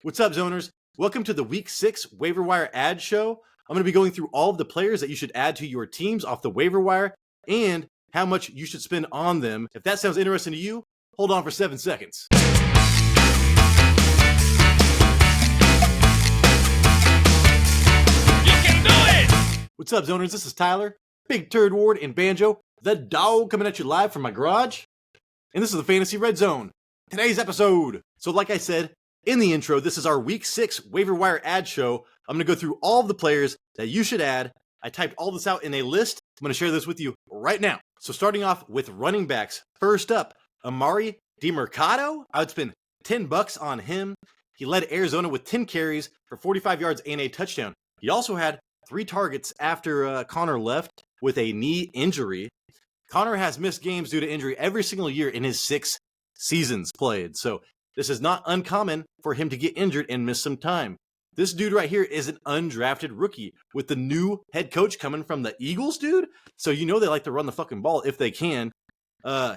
What's up, zoners? Welcome to the Week 6 Waiver Wire ad show. I'm going to be going through all of the players that you should add to your teams off the waiver wire and how much you should spend on them. If that sounds interesting to you, hold on for 7 seconds. You can do it! What's up, zoners? This is Tyler, Big Turd Ward, and Banjo, the dog, coming at you live from my garage. And this is the Fantasy Red Zone. Today's episode. So like I said in the intro, this is our Week 6 Waiver Wire ad show. I'm going to go through all of the players that you should add. I typed all this out in a list. I'm going to share this with you right now. So starting off with running backs. First up, Amari DiMercado. I would spend $10 on him. He led Arizona with 10 carries for 45 yards and a touchdown. He also had 3 targets after Connor left with a knee injury. Connor has missed games due to injury every single year in his 6 seasons played. So this is not uncommon for him to get injured and miss some time. This dude right here is an undrafted rookie with the new head coach coming from the Eagles, dude. So you know they like to run the fucking ball if they can.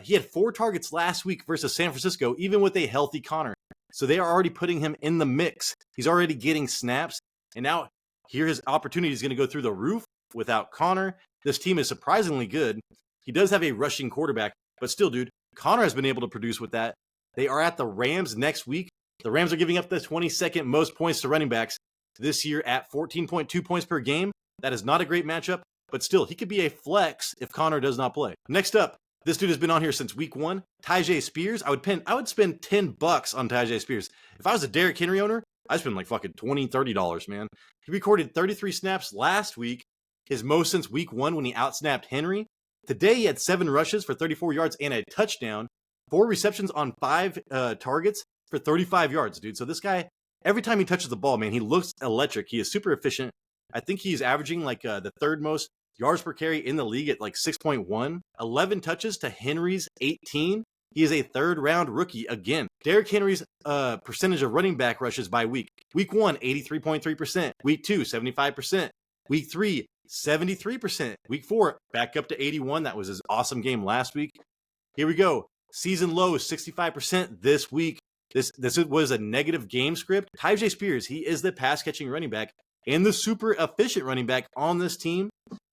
He had 4 targets last week versus San Francisco, even with a healthy Connor. So they are already putting him in the mix. He's already getting snaps. And now here his opportunity is going to go through the roof without Connor. This team is surprisingly good. He does have a rushing quarterback, but still, dude, Connor has been able to produce with that. They are at the Rams next week. The Rams are giving up the 22nd most points to running backs this year at 14.2 points per game. That is not a great matchup, but still, he could be a flex if Connor does not play. Next up, this dude has been on here since week 1. Tyjae Spears. I would spend $10 on Tyjae Spears. If I was a Derrick Henry owner, I'd spend like fucking $20, $30, man. He recorded 33 snaps last week, his most since week 1 when he outsnapped Henry. Today, he had 7 rushes for 34 yards and a touchdown, 4 receptions on 5 targets for 35 yards, dude. So this guy, every time he touches the ball, man, he looks electric. He is super efficient. I think he's averaging like the 3rd most yards per carry in the league at like 6.1. 11 touches to Henry's 18. He is a 3rd-round rookie again. Derrick Henry's percentage of running back rushes by week. Week 1, 83.3%. Week 2, 75%. Week 3, 73%. Week 4, back up to 81. That was his awesome game last week. Here we go. Season low is 65% this week. This was a negative game script. Tyjae Spears, he is the pass-catching running back and the super efficient running back on this team.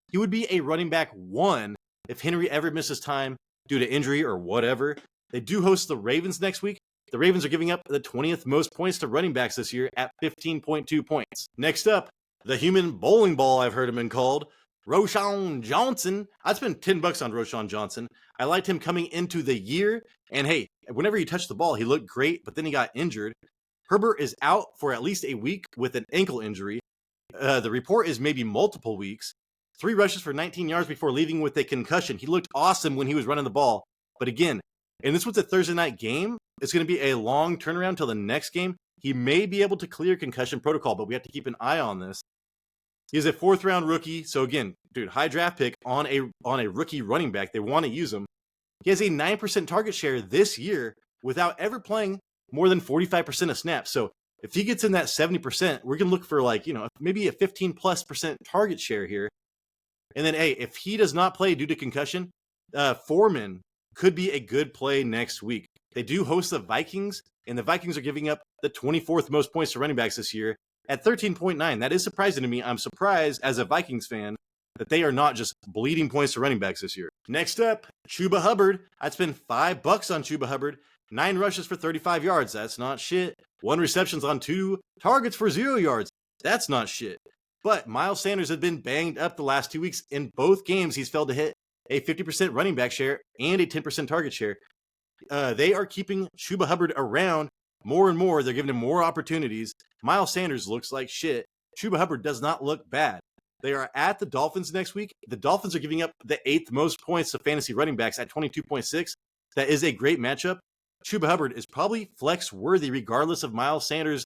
He would be a running back 1 if Henry ever misses time due to injury or whatever. They do host the Ravens next week. The Ravens are giving up the 20th most points to running backs this year at 15.2 points. Next up, the human bowling ball, I've heard him been called, Roschon Johnson. I'd spend $10 on Roschon Johnson. I liked him coming into the year. And hey, whenever he touched the ball, he looked great, but then he got injured. Herbert is out for at least a week with an ankle injury. The report is maybe multiple weeks. 3 rushes for 19 yards before leaving with a concussion. He looked awesome when he was running the ball. But again, and this was a Thursday night game, it's going to be a long turnaround till the next game. He may be able to clear concussion protocol, but we have to keep an eye on this. He's a 4th-round rookie. So again, dude, high draft pick on a rookie running back. They want to use him. He has a 9% target share this year without ever playing more than 45% of snaps. So if he gets in that 70%, we're going to look for like, maybe a 15+% target share here. And then, hey, if he does not play due to concussion, Foreman could be a good play next week. They do host the Vikings, and the Vikings are giving up the 24th most points to running backs this year at 13.9. That is surprising to me. I'm surprised as a Vikings fan that they are not just bleeding points to running backs this year. Next up, Chuba Hubbard. I'd spend $5 on Chuba Hubbard. 9 rushes for 35 yards. That's not shit. 1 receptions on 2 targets for 0 yards. That's not shit. But Miles Sanders had been banged up the last 2 weeks. In both games, he's failed to hit a 50% running back share and a 10% target share. They are keeping Chuba Hubbard around more and more. They're giving him more opportunities. Miles Sanders looks like shit. Chuba Hubbard does not look bad. They are at the Dolphins next week. The Dolphins are giving up the 8th most points to fantasy running backs at 22.6. That is a great matchup. Chuba Hubbard is probably flex worthy regardless of Miles Sanders'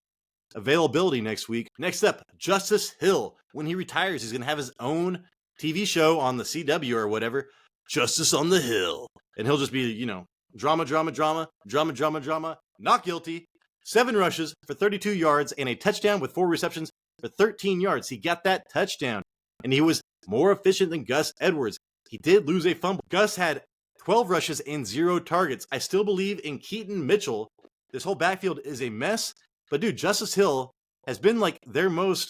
availability next week. Next up, Justice Hill. When he retires, he's going to have his own TV show on the CW or whatever. Justice on the Hill. And he'll just be, drama, not guilty. 7 rushes for 32 yards and a touchdown with 4 receptions for 13 yards. He got that touchdown, and he was more efficient than Gus Edwards. He did lose a fumble. Gus had 12 rushes and 0 targets. I still believe in Keaton Mitchell. This whole backfield is a mess, But dude, Justice Hill has been like their most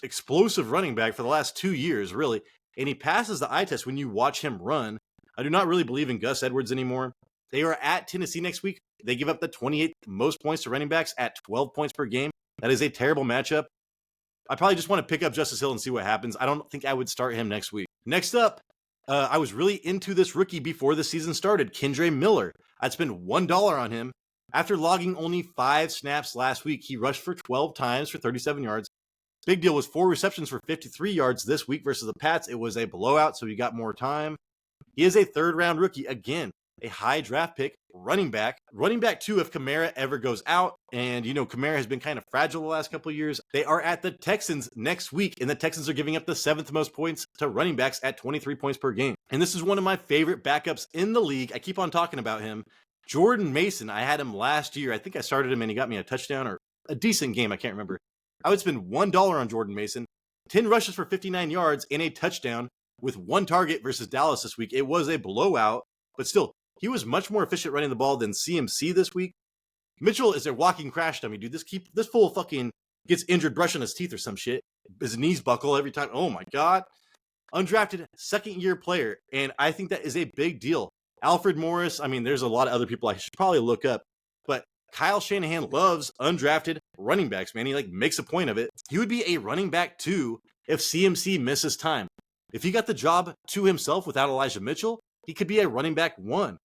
explosive running back for the last 2 years, really. And he passes the eye test when you watch him run. I do not really believe in Gus Edwards anymore. They are at Tennessee next week. They give up the 28th most points to running backs at 12 points per game. That is a terrible matchup. I probably just want to pick up Justice Hill and see what happens. I don't think I would start him next week. Next up, I was really into this rookie before the season started, Kendre Miller. I'd spend $1 on him. After logging only 5 snaps last week, he rushed for 12 times for 37 yards. Big deal was 4 receptions for 53 yards this week versus the Pats. It was a blowout, so he got more time. He is a third-round rookie. Again, a high draft pick, running back. Running back 2 if Kamara ever goes out. And, Kamara has been kind of fragile the last couple of years. They are at the Texans next week, and the Texans are giving up the 7th most points to running backs at 23 points per game. And this is one of my favorite backups in the league. I keep on talking about him. Jordan Mason, I had him last year. I think I started him and he got me a touchdown or a decent game. I can't remember. I would spend $1 on Jordan Mason, 10 rushes for 59 yards and a touchdown with 1 target versus Dallas this week. It was a blowout, but still, he was much more efficient running the ball than CMC this week. Mitchell is a walking crash dummy, dude. This fool fucking gets injured brushing his teeth or some shit. His knees buckle every time. Oh my God. Undrafted second-year player, and I think that is a big deal. Alfred Morris, there's a lot of other people I should probably look up, but Kyle Shanahan loves undrafted running backs, man. He makes a point of it. He would be a running back 2 if CMC misses time. If he got the job to himself without Elijah Mitchell, he could be a running back 1.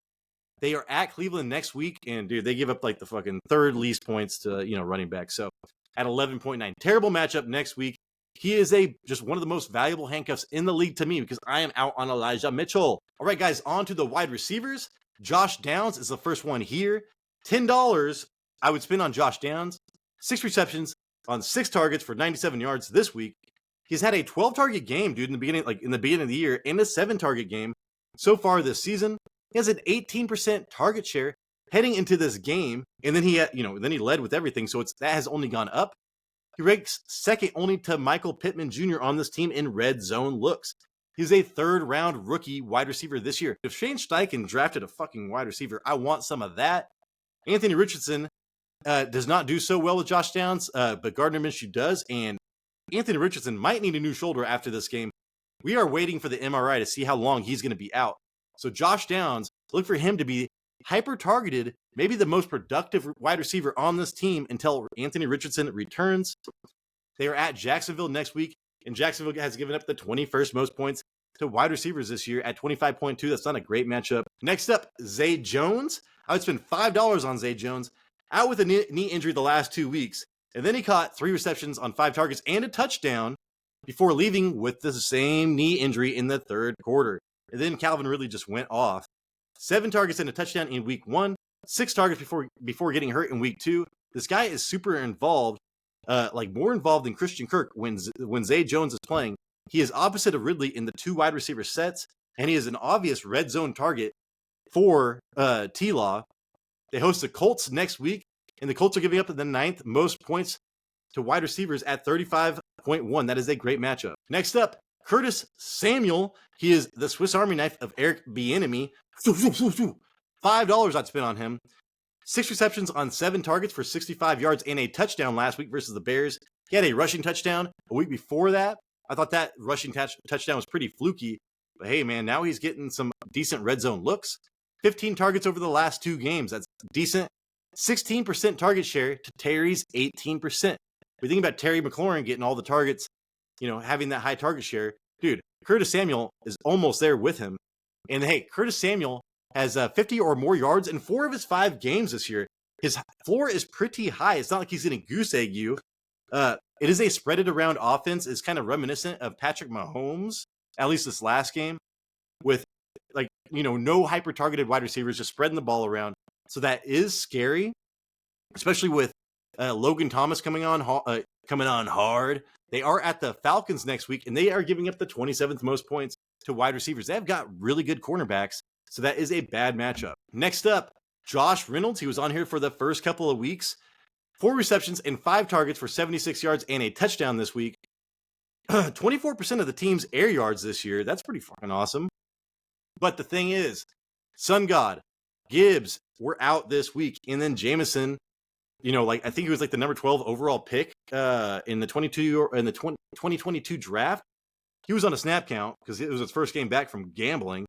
They are at Cleveland next week, and dude, they give up like the fucking 3rd least points to, running back. So at 11.9, terrible matchup next week. He is just one of the most valuable handcuffs in the league to me because I am out on Elijah Mitchell. All right, guys, on to the wide receivers. Josh Downs is the first one here. $10 I would spend on Josh Downs. 6 receptions on 6 targets for 97 yards this week. He's had a 12-target game, dude, in the beginning of the year, and a 7-target game so far this season. He has an 18% target share heading into this game, and then he led with everything, so that has only gone up. He ranks second only to Michael Pittman Jr. on this team in red zone looks. He's a 3rd-round rookie wide receiver this year. If Shane Steichen drafted a fucking wide receiver, I want some of that. Anthony Richardson does not do so well with Josh Downs, but Gardner Minshew does, and Anthony Richardson might need a new shoulder after this game. We are waiting for the MRI to see how long he's going to be out. So Josh Downs, look for him to be hyper-targeted, maybe the most productive wide receiver on this team until Anthony Richardson returns. They are at Jacksonville next week, and Jacksonville has given up the 21st most points to wide receivers this year at 25.2. That's not a great matchup. Next up, Zay Jones. I would spend $5 on Zay Jones, out with a knee injury the last 2 weeks, and then he caught 3 receptions on 5 targets and a touchdown before leaving with the same knee injury in the 3rd quarter. And then Calvin Ridley just went off. 7 targets and a touchdown in week 1, 6 targets before getting hurt in week 2. This guy is super involved, more involved than Christian Kirk when Zay Jones is playing. He is opposite of Ridley in the 2 wide receiver sets, and he is an obvious red zone target for T-Law. They host the Colts next week, and the Colts are giving up the 9th most points to wide receivers at 35.1. That is a great matchup. Next up, Curtis Samuel. He is the Swiss Army knife of Eric Bieniemy. $5 I'd spend on him. 6 receptions on 7 targets for 65 yards and a touchdown last week versus the Bears. He had a rushing touchdown a week before that. I thought that rushing touchdown was pretty fluky. But hey, man, now he's getting some decent red zone looks. 15 targets over the last 2 games. That's decent. 16% target share to Terry's 18%. We think about Terry McLaurin getting all the targets, having that high target share. Dude, Curtis Samuel is almost there with him. And hey, Curtis Samuel has 50 or more yards in 4 of his 5 games this year. His floor is pretty high. It's not like he's going to goose egg you. It is a spread it around offense. It's kind of reminiscent of Patrick Mahomes, at least this last game, with no hyper targeted wide receivers, just spreading the ball around. So that is scary, especially with Logan Thomas coming on hard. They are at the Falcons next week, and they are giving up the 27th most points to wide receivers. They have got really good cornerbacks, so that is a bad matchup. Next up, Josh Reynolds. He was on here for the first couple of weeks. 4 receptions and 5 targets for 76 yards and a touchdown this week. 24% of the team's air yards this year. That's pretty fucking awesome. But the thing is, Sun God, Gibbs were out this week, and then Jameson like I think he was like the number 12 overall pick in the 2022 draft. He was on a snap count because it was his first game back from gambling.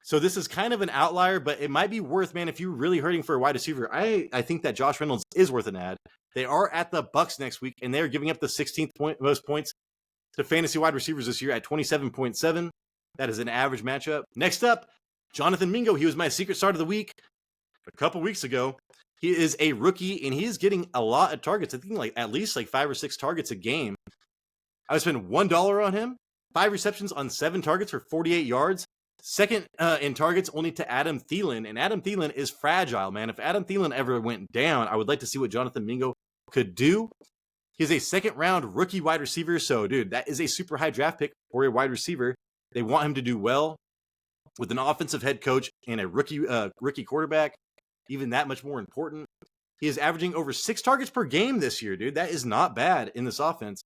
So this is kind of an outlier, but it might be worth, man, if you're really hurting for a wide receiver. I think that Josh Reynolds is worth an ad. They are at the Bucks next week, and they're giving up the 16th most points to fantasy wide receivers this year at 27.7. That is an average matchup. Next up, Jonathan Mingo. He was my secret start of the week a couple weeks ago. He is a rookie, and he is getting a lot of targets. I think like at least like 5 or 6 targets a game. I would spend $1 on him. 5 receptions on 7 targets for 48 yards. Second in targets only to Adam Thielen. And Adam Thielen is fragile, man. If Adam Thielen ever went down, I would like to see what Jonathan Mingo could do. He's a second-round rookie wide receiver. So, dude, that is a super high draft pick for a wide receiver. They want him to do well with an offensive head coach and a rookie quarterback. Even that much more important. He is averaging over 6 targets per game this year, dude. That is not bad in this offense.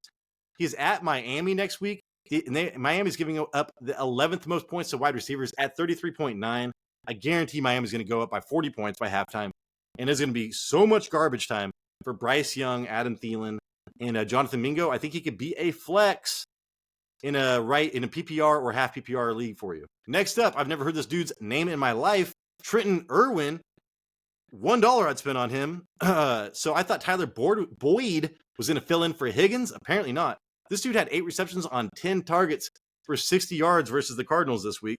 He's at Miami next week. Miami's giving up the 11th most points to wide receivers at 33.9. I guarantee Miami's going to go up by 40 points by halftime. And there's going to be so much garbage time for Bryce Young, Adam Thielen, and Jonathan Mingo. I think he could be a flex in a PPR or half PPR league for you. Next up, I've never heard this dude's name in my life. Trenton Irwin. $1 I'd spend on him. So I thought Tyler Boyd was going to fill in for Higgins. Apparently not. This dude had 8 receptions on 10 targets for 60 yards versus the Cardinals this week.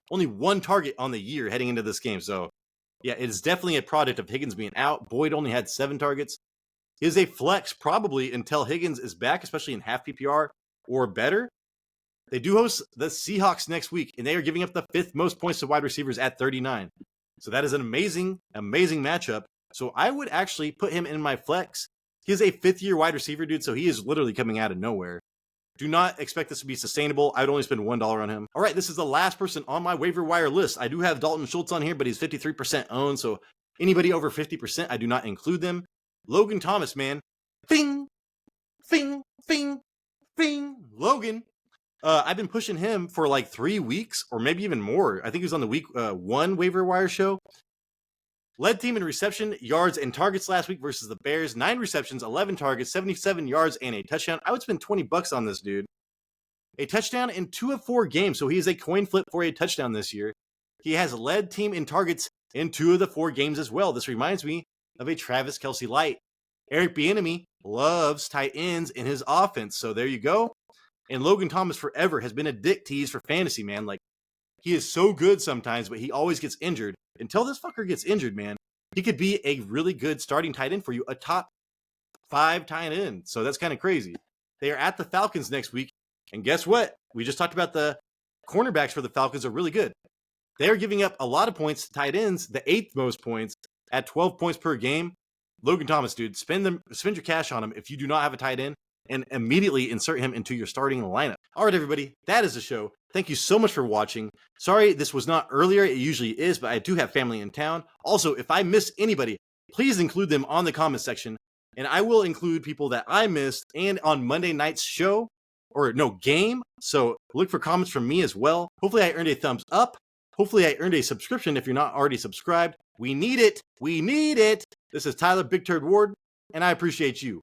Only 1 target on the year heading into this game. So, yeah, it is definitely a product of Higgins being out. Boyd only had 7 targets. He is a flex probably until Higgins is back, especially in half PPR or better. They do host the Seahawks next week, and they are giving up the 5th most points to wide receivers at 39. So that is an amazing, amazing matchup. So I would actually put him in my flex. He is a 5th-year wide receiver, dude, so he is literally coming out of nowhere. Do not expect this to be sustainable. I'd only spend $1 on him. All right, this is the last person on my waiver wire list. I do have Dalton Schultz on here, but he's 53% owned, so anybody over 50%, I do not include them. Logan Thomas, man. Fing! Fing! Fing! Fing! Logan. I've been pushing him for like 3 weeks, or maybe even more. I think he was on the week 1 waiver wire show. Led team in reception, yards, and targets last week versus the Bears. 9 receptions, 11 targets, 77 yards, and a touchdown. I would spend $20 on this dude. A touchdown in 2 of 4 games, so he is a coin flip for a touchdown this year. He has led team in targets in 2 of the 4 games as well. This reminds me of a Travis Kelce light. Eric Bieniemy loves tight ends in his offense, so there you go. And Logan Thomas forever has been a dick tease for fantasy, man. Like, he is so good sometimes, but he always gets injured. Until this fucker gets injured, man, he could be a really good starting tight end for you, a top 5 tight end. So that's kind of crazy. They are at the Falcons next week. And guess what? We just talked about the cornerbacks for the Falcons are really good. They are giving up a lot of points to tight ends, the 8th most points at 12 points per game. Logan Thomas, dude, spend your cash on him if you do not have a tight end and immediately insert him into your starting lineup. All right, everybody, that is the show. Thank you so much for watching. Sorry this was not earlier. It usually is, but I do have family in town. Also, if I missed anybody, please include them on the comment section, and I will include people that I missed and on Monday night's show, game. So look for comments from me as well. Hopefully I earned a thumbs up. Hopefully I earned a subscription if you're not already subscribed. We need it. We need it. This is Tyler Big Turd Ward, and I appreciate you.